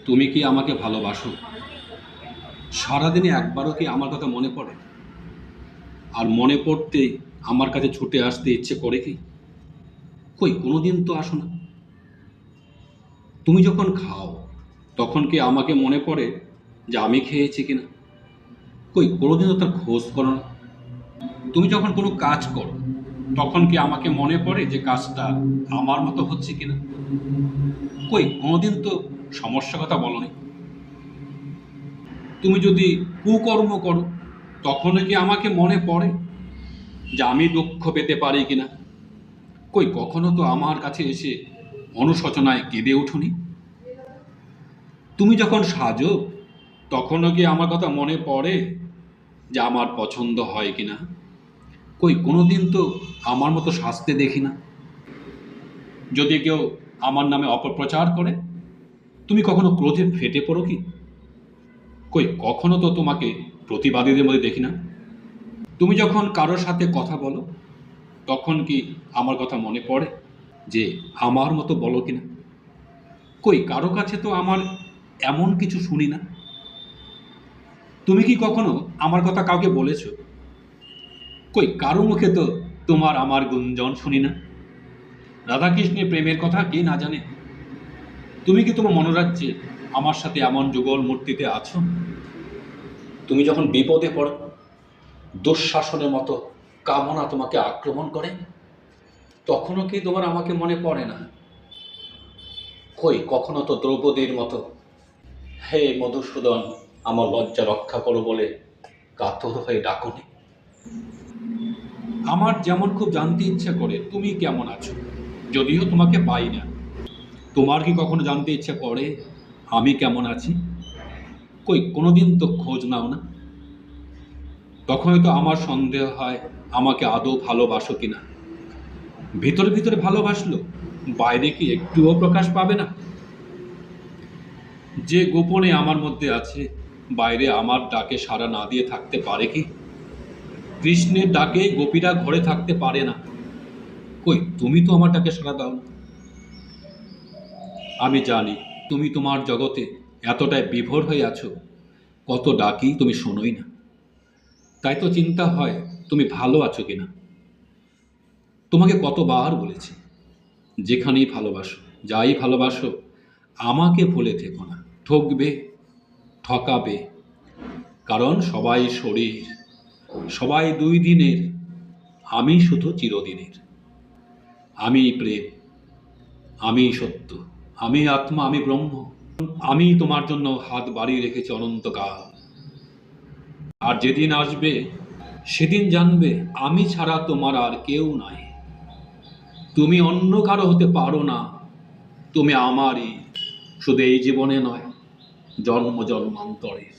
তুমি কি আমাকে ভালোবাসো? সারাদিনে একবারও কি আমার কথা মনে পড়ে? আর মনে পড়তেই আমার কাছে ছুটে আসতে ইচ্ছে করে কি? কই কোনোদিন তো আসো না। তুমি যখন খাও তখন কি আমাকে মনে পড়ে যে আমি খেয়েছি কিনা? কই কোনোদিন তো তার খোঁজ করো না। তুমি যখন কোনো কাজ করো তখন কি আমাকে মনে পড়ে যে কাজটা আমার মতো হচ্ছে কিনা? কই কোনোদিন তো সমস্যার কথা বলোনি। তুমি যদি কুকর্ম করো তখনও কি আমাকে মনে পড়ে যে আমি দুঃখ পেতে পারি কিনা? কই কখনো তো আমার কাছে এসে অনুশোচনায় কেঁদে উঠুনি। তুমি যখন সাজো তখনও কি আমার কথা মনে পড়ে যে আমার পছন্দ হয় কিনা? কই কোনোদিন তো আমার মতো সাজতে দেখি না। যদি কেউ আমার নামে অপপ্রচার করে তুমি কখনো ক্রোধে ফেটে পড়ো কি? কই কখনো তো তোমাকে প্রতিবাদীদের মধ্যে দেখি না। তুমি যখন কারোর সাথে কথা বলো তখন কি আমার কথা মনে পড়ে যে আমার মতো বলো কিনা? কই কারো কাছে তো আমার এমন কিছু শুনি না। তুমি কি কখনো আমার কথা কাউকে বলেছো? কই কারো মুখে তো তোমার আমার গুঞ্জন শুনি না। রাধাকৃষ্ণের প্রেমের কথা কে না জানে? তুমি কি তোমার মনোরাজ্যে আমার সাথে এমন যুগল মূর্তিতে আছো? তুমি যখন বিপদে পড়ো দুঃশাসনের মতো কামনা তোমাকে আক্রমণ করে তখনও কি তোমার আমাকে মনে পড়ে না? কই কখনো তো দ্রৌপদীর মতো হে মধুসূদন আমার লজ্জা রক্ষা করো বলে কাতর হয়ে ডাকনি। আমার যেমন খুব জানতে ইচ্ছে করে তুমি কেমন আছো, যদিও তোমাকে পাই না। তোমার কি কখনো জানতে ইচ্ছে করে আমি কেমন আছি? কই কোনোদিন তো খোঁজ নাও না। তখনই তো আমার সন্দেহ হয় আমাকে আদৌ ভালোবাসো কিনা। ভিতরে ভিতরে ভালোবাসলো, বাইরে কি একটুও প্রকাশ পাবে না? যে গোপনে আমার মধ্যে আছে বাইরে আমার ডাকে সাড়া না দিয়ে থাকতে পারে কি? কৃষ্ণের ডাকে গোপীরা ঘরে থাকতে পারে না। কই তুমি তো আমার ডাকে সাড়া দাও না। আমি জানি তুমি তোমার জগতে এতটাই বিভোর হয়ে আছো, কত ডাকি তুমি শোনোই না। তাই তো চিন্তা হয় তুমি ভালো আছো কিনা। তোমাকে কতবার বলেছি যেখানেই ভালোবাসো, যাই ভালোবাসো, আমাকে ভুলে থেকো না। ঠকবে, ঠকাবে, কারণ সবাই শরীর, সবাই দুই দিনের, আমি শুধু চিরদিনের। আমি প্রেম, আমি সত্য, আমি আত্মা, আমি ব্রহ্ম। আমি তোমার জন্য হাত বাড়িয়ে রেখেছি অনন্তকাল। আর যেদিন আসবে সেদিন জানবে আমি ছাড়া তোমার আর কেউ নাই। তুমি অন্য কারো হতে পারো না, তুমি আমারই, শুধু এই জীবনে নয়, জন্ম জন্মান্তরের।